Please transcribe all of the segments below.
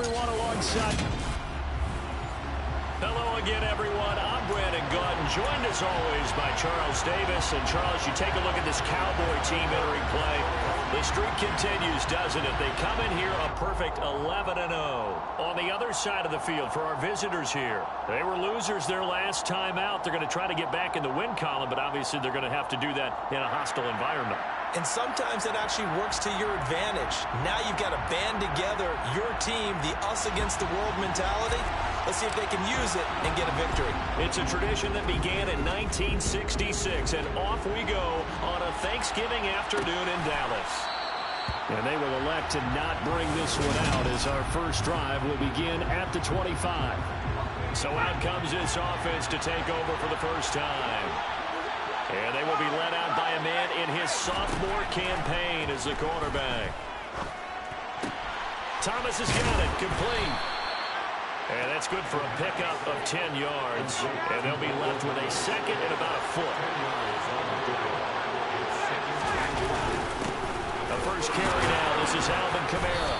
everyone alongside. Hello again, everyone. I'm Brandon Gaunt, joined as always by Charles Davis. And Charles, you take a look at this Cowboy team entering play. The streak continues, doesn't it? They come in here a perfect 11-0. On the other side of the field for our visitors here, they were losers their last time out. They're going to try to get back in the win column, but obviously they're going to have to do that in a hostile environment. And sometimes it actually works to your advantage. Now you've got to band together your team, the us against the world mentality. Let's see if they can use it and get a victory. It's a tradition that began in 1966, and off we go on a Thanksgiving afternoon in Dallas. And they will elect to not bring this one out as our first drive will begin at the 25. So out comes this offense to take over for the first time. And they will be led out by a man in his sophomore campaign as the quarterback. Thomas has got it, complete. And that's good for a pickup of 10 yards. And they'll be left with a second and about a foot. The first carry now. This is Alvin Kamara.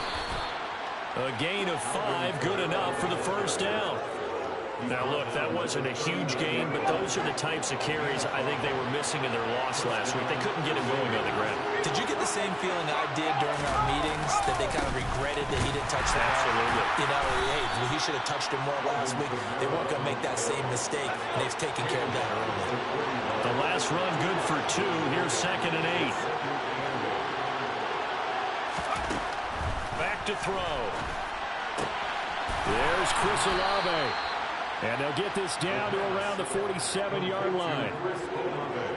A gain of 5, good enough for the first down. Now, look, that wasn't a huge gain, but those are the types of carries I think they were missing in their loss last week. They couldn't get it going on the ground. Did you get the same feeling I did during our meetings, that they kind of regretted that he didn't touch that? Absolutely. You know, hey, he should have touched it more last week. They weren't going to make that same mistake, and they've taken care of that early. The last run good for 2. Here's 2nd and 8. Back to throw. There's Chris Olave. And they'll get this down to around the 47-yard line.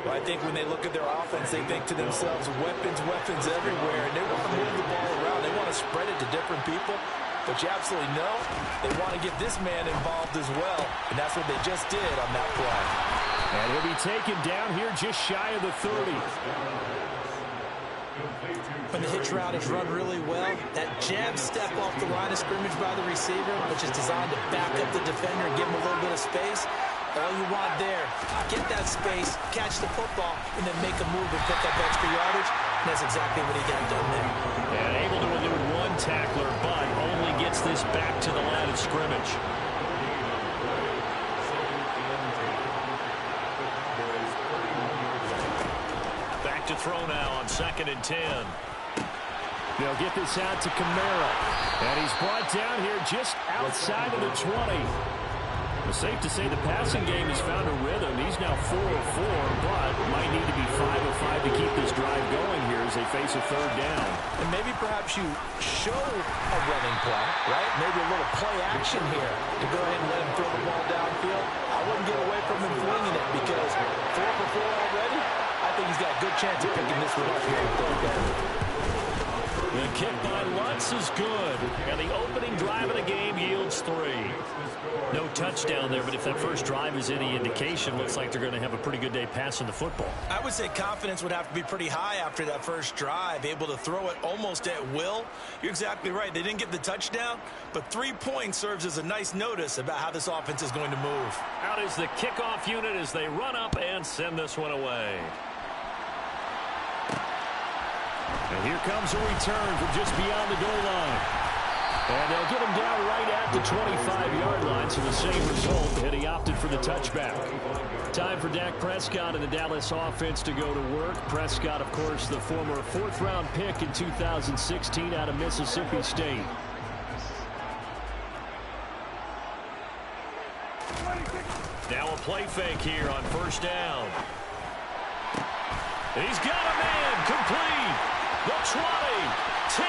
Well, I think when they look at their offense, they think to themselves, weapons everywhere. And they want to move the ball around. They want to spread it to different people. But you absolutely know they want to get this man involved as well. And that's what they just did on that play. And he'll be taken down here just shy of the 30. When the hitch route is run really well, that jab step off the line of scrimmage by the receiver, which is designed to back up the defender and give him a little bit of space, all you want there, get that space, catch the football, and then make a move and pick up extra yardage. And that's exactly what he got done there. And able to elude one tackler, but only gets this back to the line of scrimmage. Back to throw now on 2nd and 10. They'll get this out to Kamara. And he's brought down here just outside of the 20. It's safe to say the passing game has found a rhythm. He's now 4 of 4, but might need to be 5 of 5 to keep this drive going here as they face a 3rd down. And maybe perhaps you show a running play, right? Maybe a little play action here to go ahead and let him throw the ball downfield. I wouldn't get away from him winging it because 4 for 4 already, I think he's got a good chance of picking this one up here in 3rd down. The kick by Lutz is good, and the opening drive of the game yields 3. No touchdown there, but if that first drive is any indication, looks like they're going to have a pretty good day passing the football. I would say confidence would have to be pretty high after that first drive, able to throw it almost at will. You're exactly right. They didn't get the touchdown, but 3 points serves as a nice notice about how this offense is going to move. Out is the kickoff unit as they run up and send this one away. And here comes a return from just beyond the goal line. And they'll get him down right at the 25-yard line, so the same result, and he opted for the touchback. Time for Dak Prescott and the Dallas offense to go to work. Prescott, of course, the former 4th-round pick in 2016 out of Mississippi State. Now a play fake here on 1st down. He's got a man, complete. The 20, 10,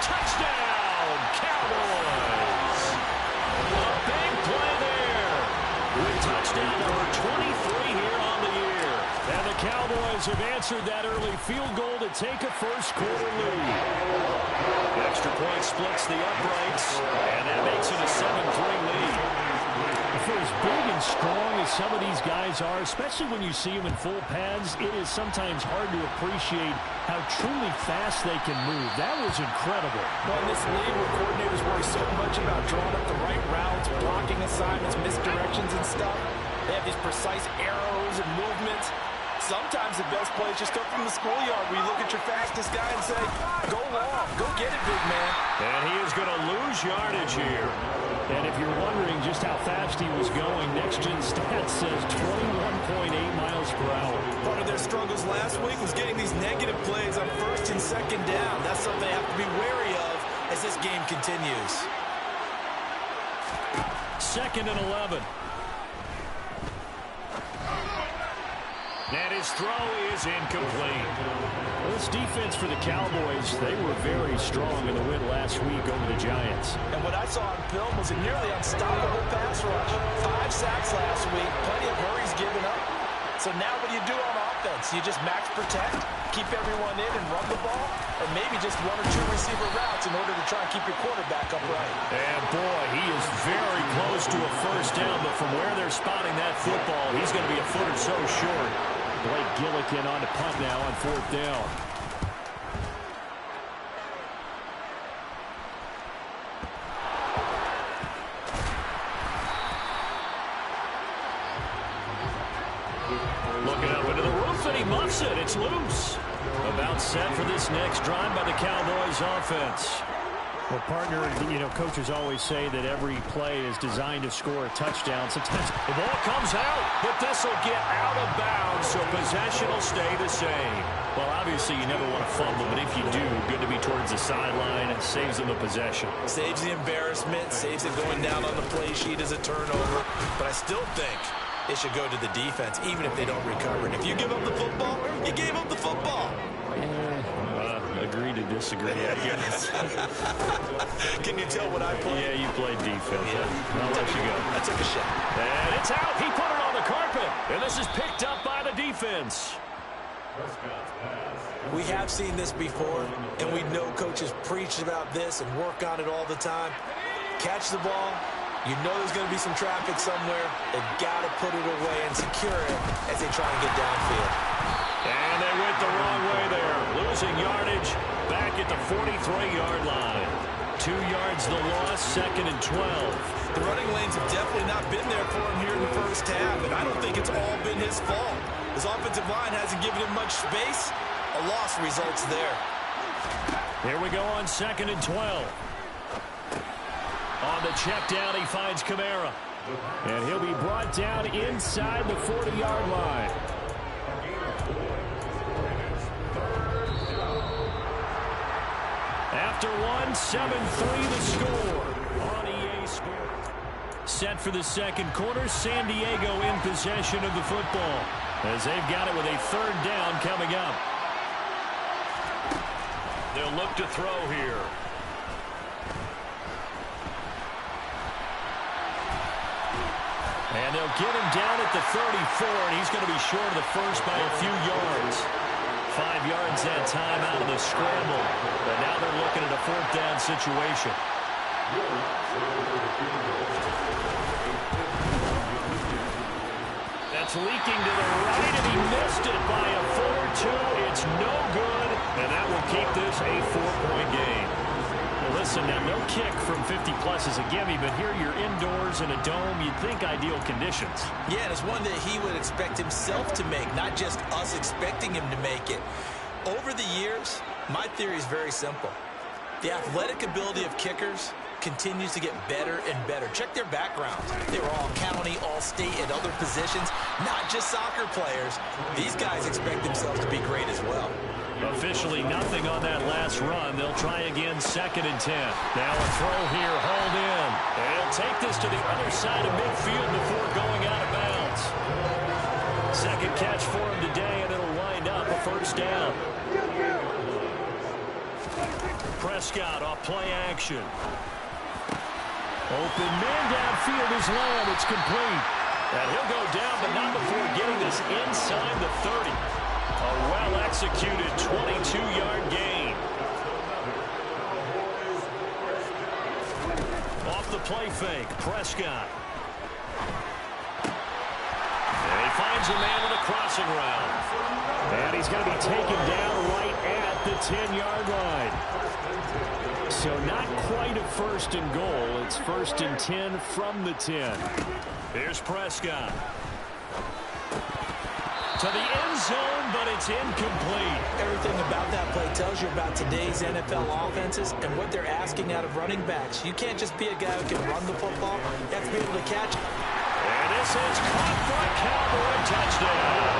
touchdown, Cowboys. A big play there. With touchdown number 23 here on the year. And the Cowboys have answered that early field goal to take a first-quarter lead. Extra point splits the uprights, and that makes it a 7-3 lead. For as big and strong as some of these guys are, especially when you see them in full pads, it is sometimes hard to appreciate how truly fast they can move. That was incredible. Well, in this league where coordinators worry so much about drawing up the right routes, blocking assignments, misdirections and stuff, they have these precise arrows and movements. sometimes the best play is just start from the schoolyard where you look at your fastest guy and say, go long, go get it, big man. And he is going to lose yardage here. And if you're wondering just how fast he was going, Next Gen Stats says 21.8 miles per hour. Part of their struggles last week was getting these negative plays on first and second down. That's something they have to be wary of as this game continues. 2nd and 11. And his throw is incomplete. Well, this defense for the Cowboys, they were very strong in the win last week over the Giants. And what I saw on film was a nearly unstoppable pass rush. 5 sacks last week, plenty of hurries given up. So now what do you do on offense? You just max protect, keep everyone in and run the ball, or maybe just 1 or 2 receiver routes in order to try and keep your quarterback upright. And boy, he is very close to a first down, but from where they're spotting that football, he's going to be a foot or so short. Blake Gillikin on to punt now on 4th down. Looking up into the roof, and he muffs it. It's loose. About set for this next drive by the Cowboys offense. Well, partner, coaches always say that every play is designed to score a touchdown. Sometimes the ball comes out, but this will get out of bounds, so possession will stay the same. Well, obviously, you never want to fumble, but if you do, good to be towards the sideline. It saves them the possession. Saves the embarrassment, saves it going down on the play sheet as a turnover. But I still think it should go to the defense, even if they don't recover. And if you give up the football, you gave up the football. Agree to disagree, I guess. Can you tell what I played? Yeah, you played defense. Yeah. I'll let you go. I took a shot. And it's out. He put it on the carpet. And this is picked up by the defense. We have seen this before, and we know coaches preach about this and work on it all the time. Catch the ball. You know there's going to be some traffic somewhere. They've got to put it away and secure it as they try and get downfield. And they went the wrong way there. Losing yardage back at the 43-yard line. 2 yards the loss, 2nd and 12. The running lanes have definitely not been there for him here in the first half, and I don't think it's all been his fault. His offensive line hasn't given him much space. A loss results there. Here we go on 2nd and 12. On the check down, he finds Kamara. And he'll be brought down inside the 40-yard line. After 7-3 the score on EA Sports. Set for the second quarter, San Diego in possession of the football as they've got it with a 3rd down coming up. They'll look to throw here. And they'll get him down at the 34, and he's going to be short of the first by a few yards. 5 yards that time out of the scramble. But now they're looking at a 4th down situation. That's leaking to the right, and he missed it by a foot or 2. It's no good, and that will keep this a 4-point game. Well, listen, now no kick from 50-plus is a gimme, but here you're indoors in a dome. You'd think ideal conditions. Yeah, and it's one that he would expect himself to make, not just us expecting him to make it. Over the years, my theory is very simple. The athletic ability of kickers continues to get better and better. Check their backgrounds. They were all county, all state, at other positions, not just soccer players. These guys expect themselves to be great as well. Officially nothing on that last run. They'll try again, 2nd and 10. Now a throw here, hauled in. And he'll take this to the other side of midfield before going out of bounds. 2nd catch for him today, and it'll wind up a 1st down. Prescott off play action. Open man downfield is Lamb. It's complete. And he'll go down, but not before getting this inside the 30. A well-executed 22-yard gain. Off the play fake, Prescott. And he finds a man in a crossing route. And he's going to be taken down right at the 10-yard line. So not quite a 1st and goal. It's 1st and 10 from the 10. Here's Prescott. to the end zone, but it's incomplete. Everything about that play tells you about today's NFL offenses and what they're asking out of running backs. You can't just be a guy who can run the football. You have to be able to catch it. And this is caught for a Cowboy touchdown.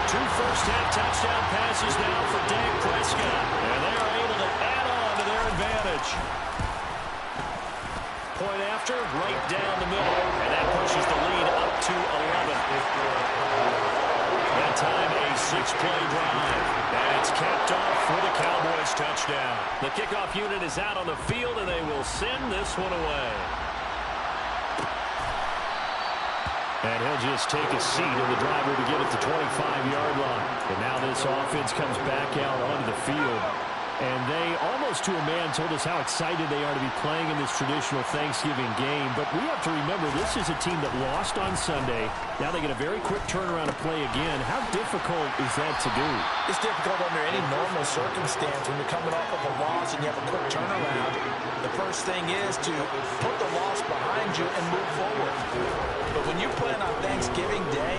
2 first-half touchdown passes now for Dak Prescott. And they are able to add on to their advantage. Point after, right down the middle. And that pushes the lead up to 11. That time a 6-play drive. And it's capped off for the Cowboys touchdown. The kickoff unit is out on the field, and they will send this one away. And he'll just take a seat, and the driver to get it to 25-yard line. And now this offense comes back out onto the field. And they, almost to a man, told us how excited they are to be playing in this traditional Thanksgiving game. But we have to remember, this is a team that lost on Sunday. Now they get a very quick turnaround to play again. How difficult is that to do? It's difficult under any normal circumstance when you're coming off of a loss and you have a quick turnaround. The first thing is to put the loss behind you and move forward. But when you play on Thanksgiving Day,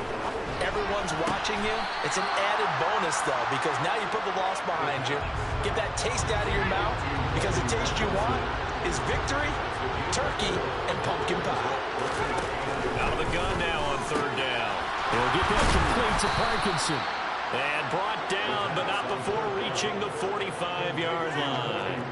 everyone's watching you. It's an added bonus, though, because now you put the loss behind you. Get that taste out of your mouth, because the taste you want is victory, turkey, and pumpkin pie. Out of the gun now on 3rd down. They'll get that complete to Parkinson. And brought down, but not before reaching the 45-yard line.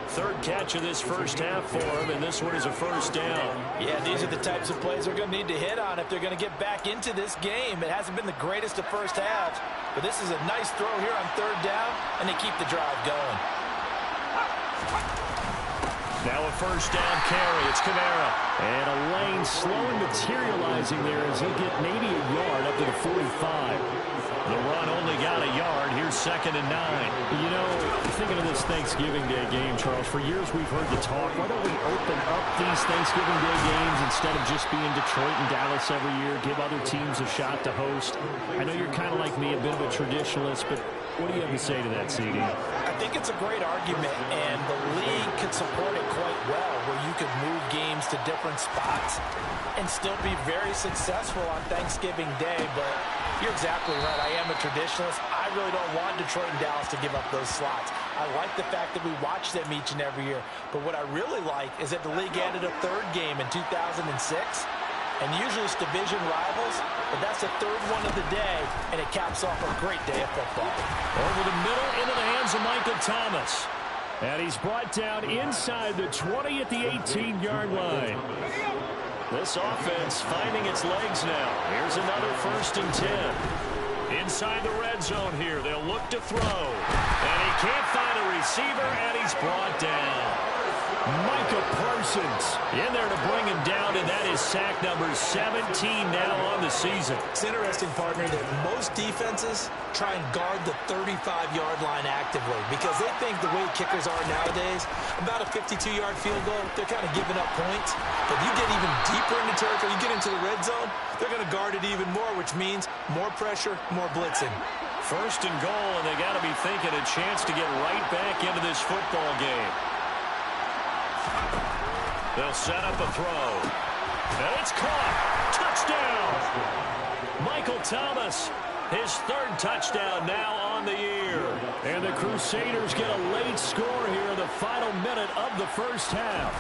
3rd catch of this first half for him, and this one is a first down. Yeah, these are the types of plays they're going to need to hit on if they're going to get back into this game. It hasn't been the greatest of first halves, but this is a nice throw here on 3rd down, and they keep the drive going. Now a first down carry. It's Kamara. And a lane slowly materializing there as he'll get maybe a yard up to the 45. The run only got a yard. Here's 2nd and 9. You know, thinking of this Thanksgiving Day game, Charles, for years we've heard the talk, why don't we open up these Thanksgiving Day games instead of just being Detroit and Dallas every year, give other teams a shot to host? I know you're kind of like me, a bit of a traditionalist, but what do you have to say to that, CD? I think it's a great argument, and the league could support it quite well, where you could move games to different spots and still be very successful on Thanksgiving Day. But you're exactly right. I am a traditionalist. I really don't want Detroit and Dallas to give up those slots. I like the fact that we watch them each and every year. But what I really like is that the league added a 3rd game in 2006. And usually it's division rivals, but that's the 3rd one of the day, and it caps off a great day of football. Over the middle, into the hands of Michael Thomas. And he's brought down inside the 20 at the 18-yard line. This offense finding its legs now. Here's another 1st and 10. Inside the red zone here, they'll look to throw. And he can't find a receiver, and he's brought down. Micah Parsons in there to bring him down, and that is sack number 17 now on the season. It's interesting, partner, that most defenses try and guard the 35-yard line actively because they think the way kickers are nowadays, about a 52-yard field goal, they're kind of giving up points. But you get even deeper into territory, you get into the red zone, they're going to guard it even more, which means more pressure, more blitzing. 1st and goal, and they got to be thinking a chance to get right back into this football game. They'll set up a throw. And it's caught. Touchdown! Michael Thomas, his 3rd touchdown now on the year. And the Crusaders get a late score here in the final minute of the first half.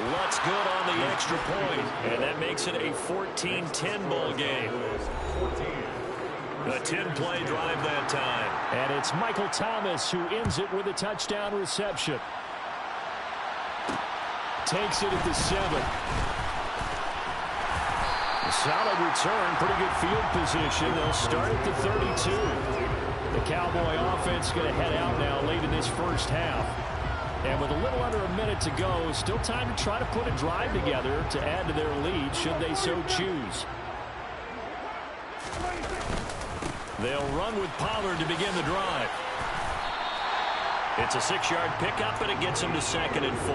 Lutz good on the extra point, and that makes it a 14-10 ball game. A 10-play drive that time. And it's Michael Thomas who ends it with a touchdown reception. Takes it at the 7. A solid return, pretty good field position. They'll start at the 32. The Cowboy offense going to head out now late in this first half. And with a little under a minute to go, still time to try to put a drive together to add to their lead should they so choose. They'll run with Pollard to begin the drive. It's a 6-yard pickup, and it gets him to 2nd and 4.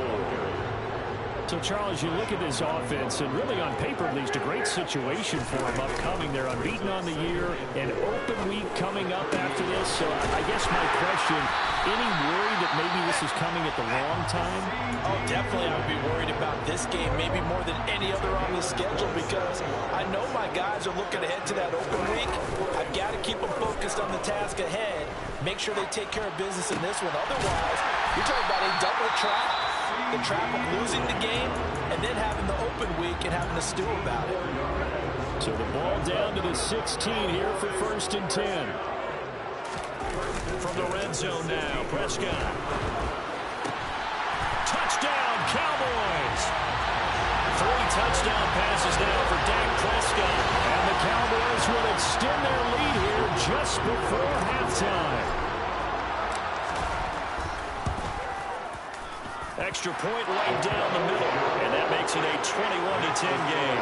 So, Charles, you look at this offense, and really on paper, at least, a great situation for them upcoming. They're unbeaten on the year, an open week coming up after this. So, I guess my question, any worry that maybe this is coming at the wrong time? Oh, definitely I would be worried about this game, maybe more than any other on the schedule, because I know my guys are looking ahead to that open week. I've got to keep them focused on the task ahead, make sure they take care of business in this one. Otherwise, you're talking about a double trap. The trap of losing the game and then having the open week and having to stew about it. So the ball down to the 16 here for 1st and 10. From the red zone now, Prescott. Touchdown, Cowboys! 3 touchdown passes now for Dak Prescott. And the Cowboys will extend their lead here just before halftime. Extra point right down the middle, and that makes it a 21-10 game.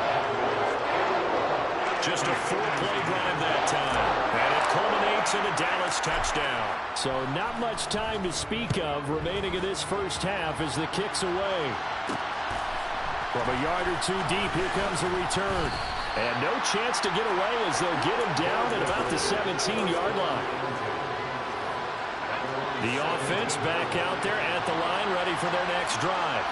Just a 4-play drive that time, and it culminates in a Dallas touchdown. So not much time to speak of remaining in this first half as the kick's away. From a yard or 2 deep, here comes a return. And no chance to get away as they'll get him down at about the 17-yard line. The offense back out there at the line, ready for their next drive.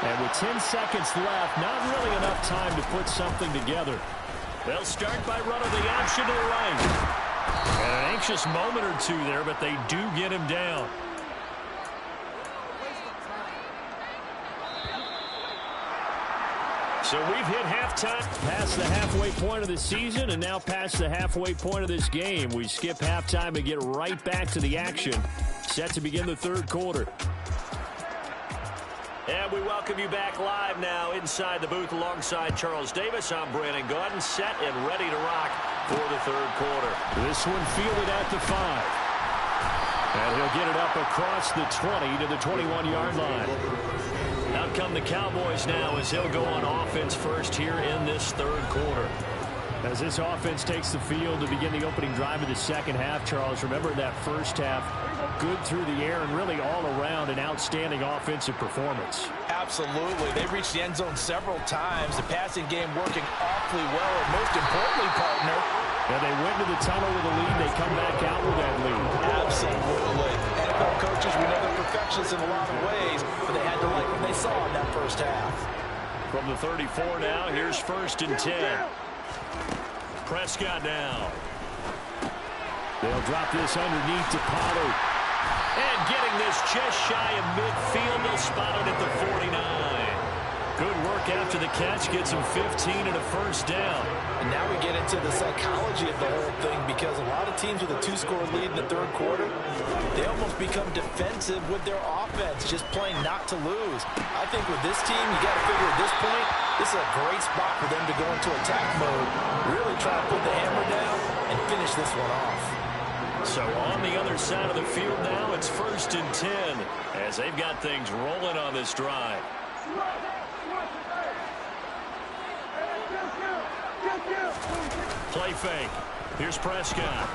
And with 10 seconds left, not really enough time to put something together. They'll start by running the option to the right. And an anxious moment or 2 there, but they do get him down. So we've hit halftime, past the halfway point of the season, and now past the halfway point of this game. We skip halftime and get right back to the action. Set to begin the 3rd quarter. And we welcome you back live now inside the booth alongside Charles Davis. I'm Brandon Gaudin, set and ready to rock for the 3rd quarter. This one fielded at the 5. And he'll get it up across the 20 to the 21-yard line. Out come the Cowboys now as they'll go on offense first here in this 3rd quarter. As this offense takes the field to begin the opening drive of the second half, Charles, remember that first half, good through the air and really all around an outstanding offensive performance. Absolutely. They reached the end zone several times. The passing game working awfully well, and most importantly, partner, and they went to the tunnel with a lead. They come back out with that lead. Absolutely. NFL coaches, we know they're perfectionists in a lot of ways, but they had to like what they saw in that first half. From the 34 now, here's 1st and 10. Prescott now. They'll drop this underneath to Pollard. And getting this just shy of midfield, they'll spot it at the 49. Good work after the catch, gets him 15 and a 1st down. And now we get into the psychology of the whole thing, because a lot of teams with a 2-score lead in the 3rd quarter, they almost become defensive with their offense, just playing not to lose. I think with this team, you got to figure at this point, this is a great spot for them to go into attack mode, really try to put the hammer down and finish this one off. So on the other side of the field now, it's 1st and 10 as they've got things rolling on this drive. Play fake. Here's Prescott.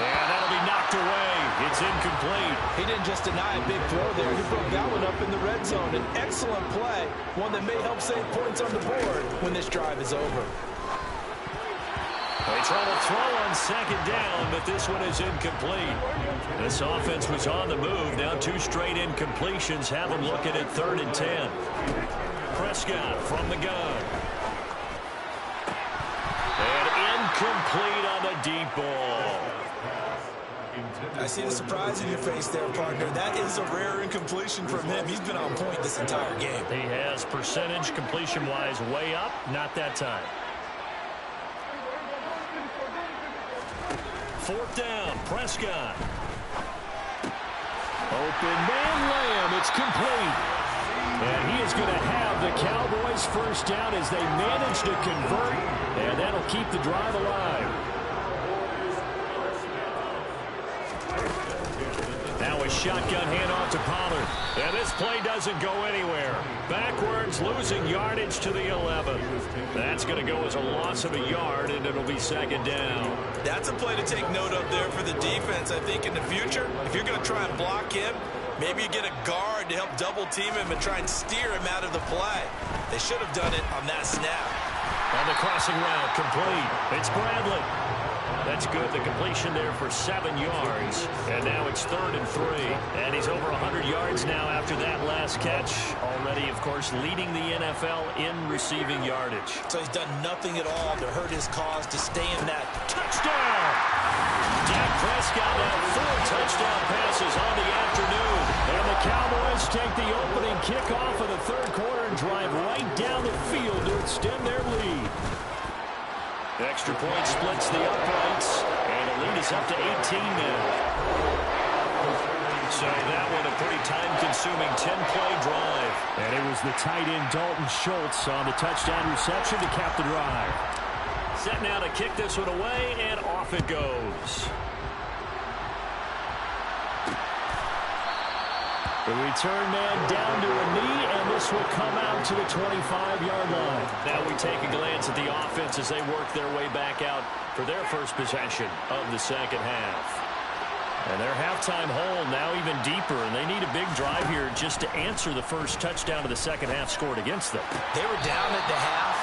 And that'll be knocked away. It's incomplete. He didn't just deny a big throw there. He broke that one up in the red zone. An excellent play. One that may help save points on the board when this drive is over. They try to throw on 2nd down, but this one is incomplete. This offense was on the move. Now 2 straight incompletions have them looking at 3rd and 10. Prescott from the gun. And incomplete on the deep ball. I see the surprise in your face there, partner. That is a rare incompletion from him. He's been on point this entire game. He has percentage completion-wise way up. Not that time. 4th down, Prescott. Open man Lamb, it's complete. And he is going to have the Cowboys 1st down as they manage to convert, and that'll keep the drive alive. Now Now a shotgun handoff to Pollard. And this play doesn't go anywhere. Backwards, losing yardage to the 11. That's going to go as a loss of a yard, and it'll be second down. That's a play to take note of there for the defense. I think in the future, if you're going to try and block him, maybe you get a guard to help double team him and try and steer him out of the play. They should have done it on that snap. On the crossing route, complete. It's Bradley. That's good. The completion there for 7 yards. And now it's 3rd and 3. And he's over 100 yards now after that last catch. Already, of course, leading the NFL in receiving yardage. So he's done nothing at all to hurt his cause to stay in that. Touchdown! Dak Prescott now 4 touchdown passes on the afternoon. And the Cowboys take the opening kickoff of the third quarter and drive right down the field to extend their lead. Extra point splits the uprights, and the lead is up to 18 now. So that one a pretty time-consuming 10-play drive. And it was the tight end Dalton Schultz on the touchdown reception to cap the drive. Set now to kick this one away, and off it goes. The return man down to a knee, and this will come out to the 25-yard line. Now we take a glance at the offense as they work their way back out for their first possession of the second half. And their halftime hole now even deeper, and they need a big drive here just to answer the first touchdown of the second half scored against them. They were down at the half.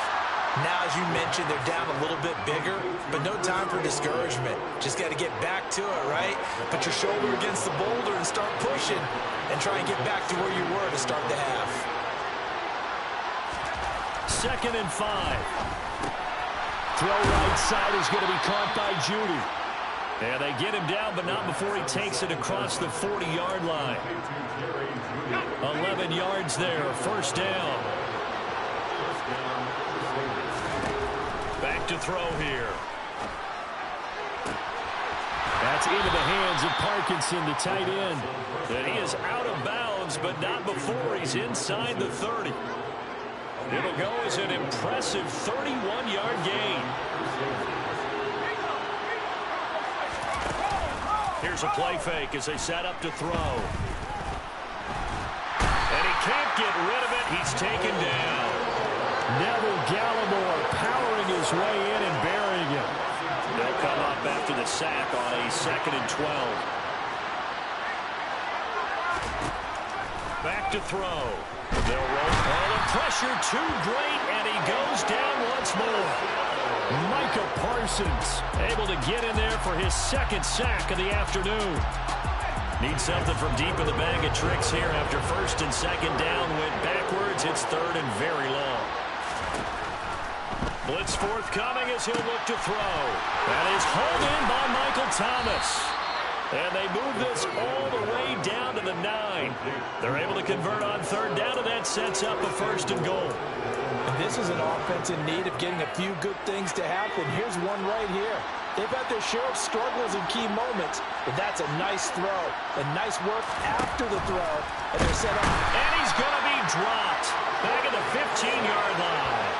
Now, as you mentioned, they're down a little bit bigger, but no time for discouragement. Just got to get back to it, right? Put your shoulder against the boulder and start pushing and try and get back to where you were to start the half. 2nd and 5. Throw right side is going to be caught by Judy. And they get him down, but not before he takes it across the 40-yard line. 11 yards there, first down. Back to throw here. That's into the hands of Parkinson, the tight end. And he is out of bounds, but not before he's inside the 30. It'll go as an impressive 31-yard gain. Here's a play fake as they set up to throw. And he can't get rid of it. He's taken down. Neville Gallimore powering his way in and burying him. They'll come up after the sack on a 2nd and 12. Back to throw. They'll roll. Oh, the pressure too great, and he goes down once more. Micah Parsons able to get in there for his 2nd sack of the afternoon. Needs something from deep in the bag of tricks here after 1st and 2nd down. Went backwards. It's 3rd and very long. Blitz forthcoming as he'll look to throw. That is hauled in by Michael Thomas. And they move this all the way down to the 9. They're able to convert on 3rd down, and that sets up a 1st and goal. And this is an offense in need of getting a few good things to happen. Here's one right here. They've had their share of struggles in key moments, but that's a nice throw. And nice work after the throw. And they're set up. And he's going to be dropped back at the 15-yard line.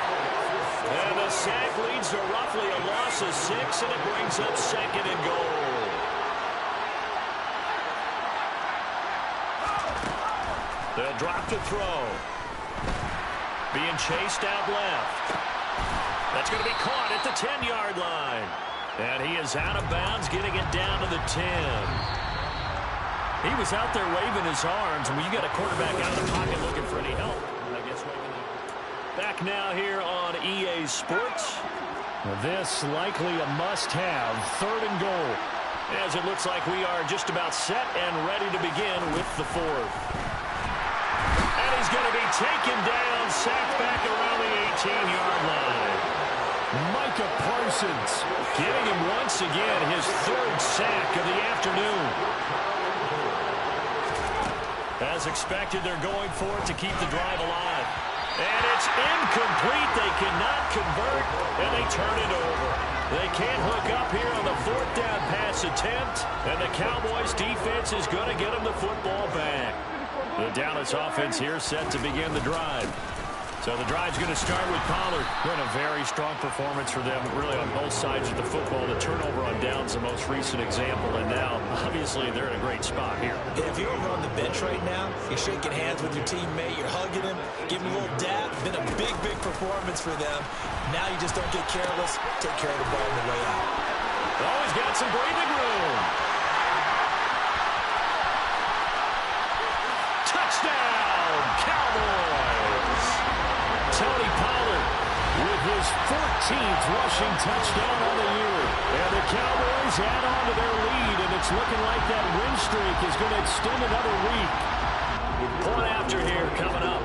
And the sack leads to roughly a loss of 6, and it brings up 2nd and goal. They'll drop to throw. Being chased out left. That's going to be caught at the 10-yard line. And he is out of bounds, getting it down to the 10. He was out there waving his arms, and when you got a quarterback out of the pocket looking for any help, I guess waving it. Back now here on EA Sports. This likely a must-have, 3rd and goal. As it looks like we are just about set and ready to begin with the 4th. And he's going to be taken down, sacked back around the 18-yard line. Micah Parsons getting him once again his 3rd sack of the afternoon. As expected, they're going for it to keep the drive alive. And it's incomplete. They cannot convert, and they turn it over. They can't hook up here on the 4th down pass attempt, and the Cowboys defense is going to get them the football back. The Dallas offense here set to begin the drive. So the drive's going to start with Pollard. Been a very strong performance for them, really on both sides of the football. The turnover on downs, the most recent example, and now, obviously, they're in a great spot here. If you're over on the bench right now, you're shaking hands with your teammate, you're hugging him, giving him a little dap. Been a big, big performance for them. Now you just don't get careless. Take care of the ball on the way out. Always got some breathing room. Touchdown, Cowboys! Tony Pollard with his 14th rushing touchdown on the year. And the Cowboys add on to their lead, and it's looking like that win streak is going to extend another week. Point after here coming up.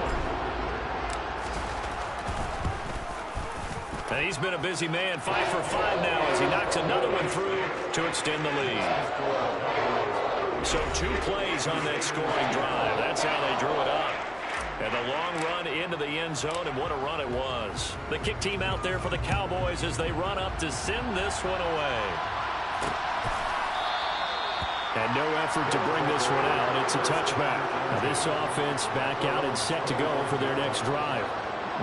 And he's been a busy man, 5 for 5 now as he knocks another one through to extend the lead. So 2 plays on that scoring drive. That's how they drew it up. And the long run into the end zone, and what a run it was. The kick team out there for the Cowboys as they run up to send this one away. And no effort to bring this one out. It's a touchback. Now this offense back out and set to go for their next drive.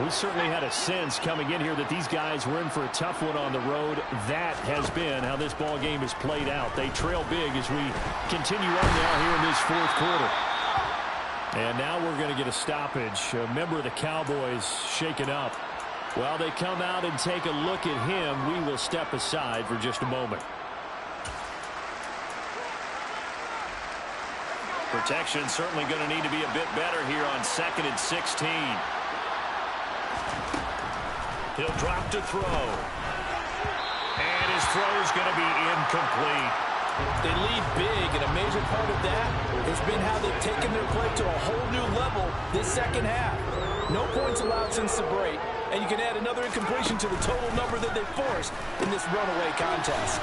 We certainly had a sense coming in here that these guys were in for a tough one on the road. That has been how this ball game has played out. They trail big as we continue on now here in this fourth quarter. And now we're going to get a stoppage. A member of the Cowboys shaken up. While they come out and take a look at him, we will step aside for just a moment. Protection certainly going to need to be a bit better here on 2nd and 16. He'll drop to throw. And his throw is going to be incomplete. They lead big, and a major part of that has been how they've taken their play to a whole new level this second half. No points allowed since the break, and you can add another incompletion to the total number that they forced in this runaway contest.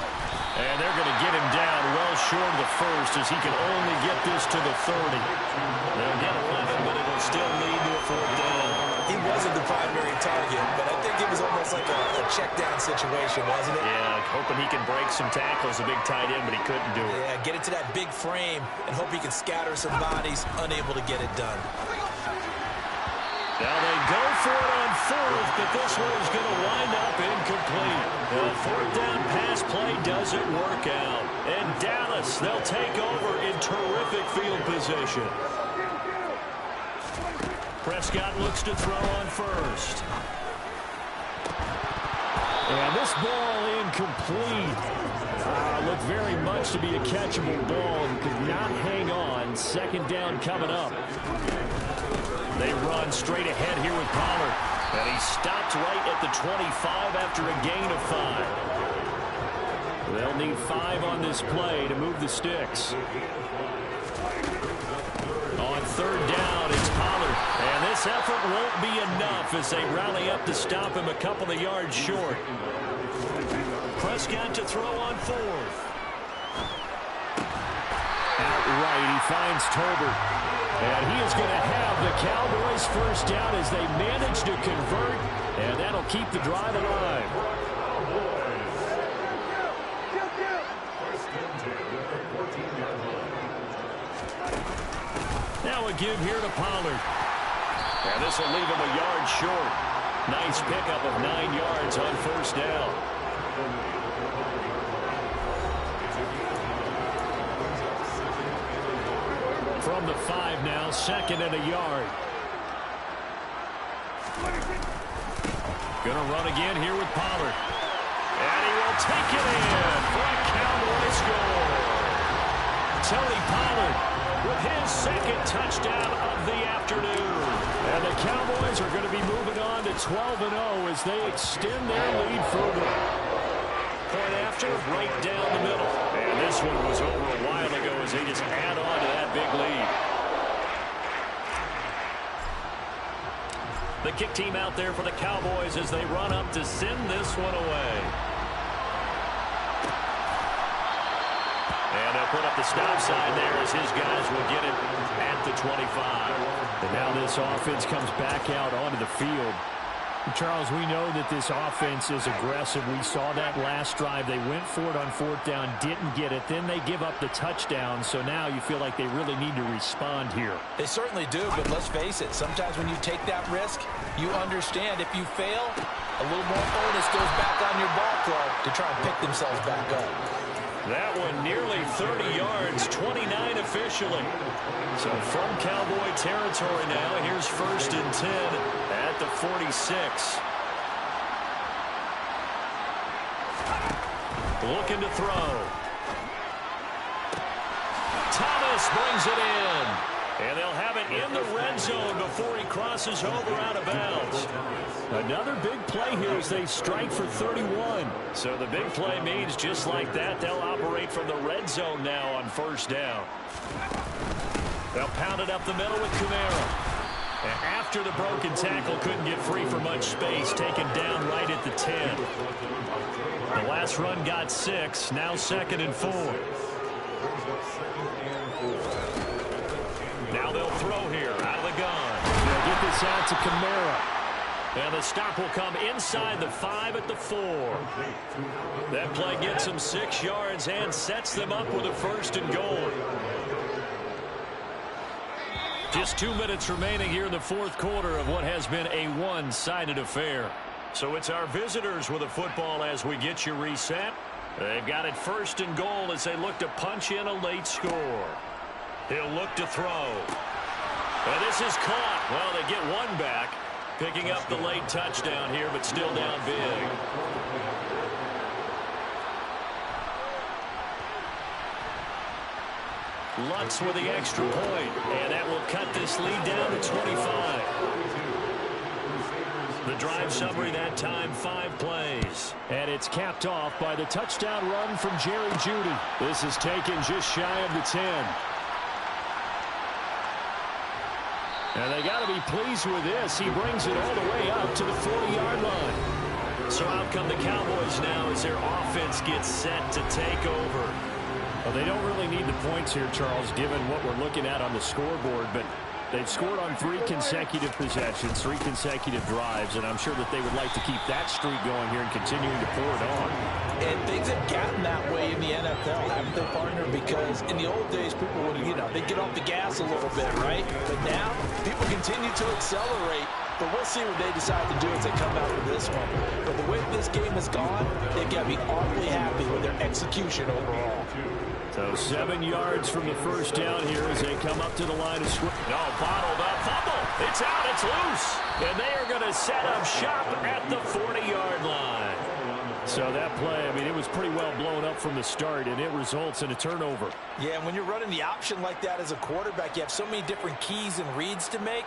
And they're going to get him down well short of the first as he can only get this to the 30. They'll get 11, but it will still lead to a 4th down. He wasn't the primary target, but I think it was almost like a check-down situation, wasn't it? Yeah, hoping he can break some tackles, a big tight end, but he couldn't do it. Yeah, get it to that big frame and hope he can scatter some bodies, unable to get it done. Now they go for it on 4th, but this one is going to wind up incomplete. The 4th down pass play doesn't work out. And Dallas, they'll take over in terrific field position. Prescott looks to throw on 1st. And this ball incomplete. Looked very much to be a catchable ball and could not hang on. 2nd down coming up. They run straight ahead here with Pollard. And he stopped right at the 25 after a gain of 5. They'll need 5 on this play to move the sticks. On 3rd down, it's Pollard. And this effort won't be enough as they rally up to stop him a couple of yards short. Prescott to throw on 4th. Outright, he finds Tolbert. And he is going to have the Cowboys 1st down as they manage to convert. And that'll keep the drive alive. Now a give here to Pollard. And this will leave him a yard short. Nice pickup of 9 yards on 1st down. From the 5 now, 2nd and a yard. Gonna run again here with Pollard. And he will take it in for a Cowboy score. Tony Pollard with his 2nd touchdown of the afternoon. And the Cowboys are going to be moving on to 12-0 as they extend their lead further. Point after, right down the middle. And this one was over a while ago as they just add on to that big lead. The kick team out there for the Cowboys as they run up to send this one away. And they'll put up the stop sign there as his guys will get it at the 25. And now this offense comes back out onto the field. Charles, we know that this offense is aggressive. We saw that last drive. They went for it on fourth down, didn't get it. Then they give up the touchdown. So now you feel like they really need to respond here. They certainly do, but let's face it. Sometimes when you take that risk, you understand if you fail, a little more onus goes back on your ball club to try and pick themselves back up. That one nearly 30 yards, 29 officially. So from Cowboy territory now, here's 1st and 10 at the 46. Looking to throw. Thomas brings it in. And they'll have it in the red zone before he crosses over out of bounds. Another big play here as they strike for 31. So the big play means just like that, they'll operate from the red zone now on 1st down. They'll pound it up the middle with Camara. And after the broken tackle, couldn't get free for much space, taken down right at the 10. The last run got 6, now 2nd and 4. Now they'll throw here out of the gun. They'll get this out to Camara. And the stop will come inside the 5 at the 4. That play gets them 6 yards and sets them up with a 1st and goal. Just 2 minutes remaining here in the 4th quarter of what has been a one-sided affair. So it's our visitors with the football as we get you reset. They've got it 1st and goal as they look to punch in a late score. He'll look to throw. And this is caught. Well, they get one back, picking up the late touchdown here, but still down big. Lutz with the extra point, and that will cut this lead down to 25. The drive summary that time, 5 plays. And it's capped off by the touchdown run from Jerry Jeudy. This is taken just shy of the 10. And they got to be pleased with this. He brings it all the way up to the 40-yard line. So out come the Cowboys now as their offense gets set to take over. Well, they don't really need the points here, Charles, given what we're looking at on the scoreboard. But they've scored on 3 consecutive possessions, 3 consecutive drives, and I'm sure that they would like to keep that streak going here and continuing to pour it on. And things have gotten that way in the NFL, haven't they, partner? Because in the old days, people would, they'd get off the gas a little bit, right? But now, people continue to accelerate. But we'll see what they decide to do as they come out of this one. But the way this game has gone, they've got to be awfully happy with their execution overall. So 7 yards from the 1st down here as they come up to the line of scrimmage. No, bottled up, fumble. It's out, it's loose. And they are going to set up shop at the 40-yard line. So that play, it was pretty well blown up from the start, and it results in a turnover. Yeah, and when you're running the option like that as a quarterback, you have so many different keys and reads to make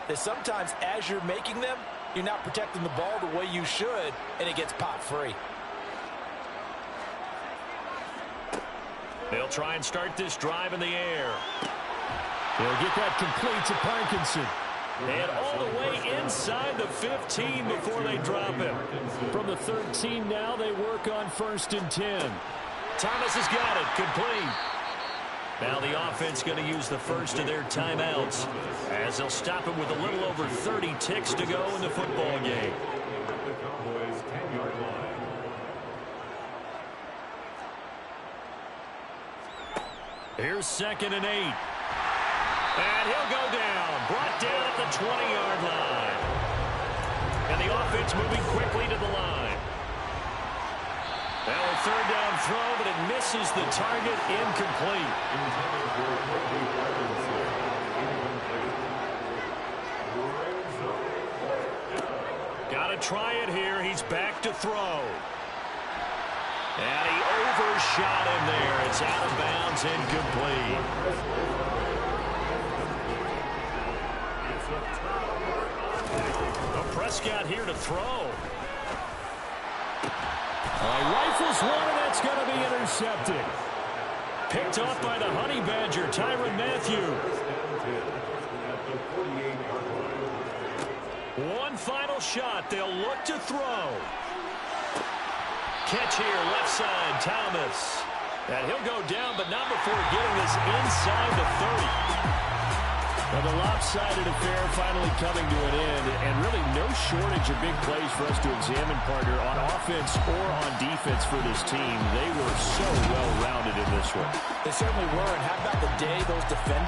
that sometimes as you're making them, you're not protecting the ball the way you should, and it gets popped free. They'll try and start this drive in the air. They'll get that complete to Parkinson. And all the way inside the 15 before they drop him. From the 13 now, they work on 1st and 10. Thomas has got it. Complete. Now the offense going to use the first of their timeouts as they'll stop it with a little over 30 ticks to go in the football game. Here's 2nd and 8. And he'll go down. Brought down at the 20-yard line. And the offense moving quickly to the line. Now a 3rd down throw, but it misses the target. Incomplete. Got to try it here. He's back to throw. And he overshot him there. It's out of bounds, incomplete. Prescott here to throw. Rifles one, and that's going to be intercepted. Picked off by the Honey Badger, Tyrann Mathieu. One final shot. They'll look to throw. Catch here, left side, Thomas. And he'll go down, but not before getting this inside the 30. Well, the lopsided affair finally coming to an end, and really no shortage of big plays for us to examine, partner, on offense or on defense for this team. They were so well-rounded in this one. They certainly were, and how about the day those defenders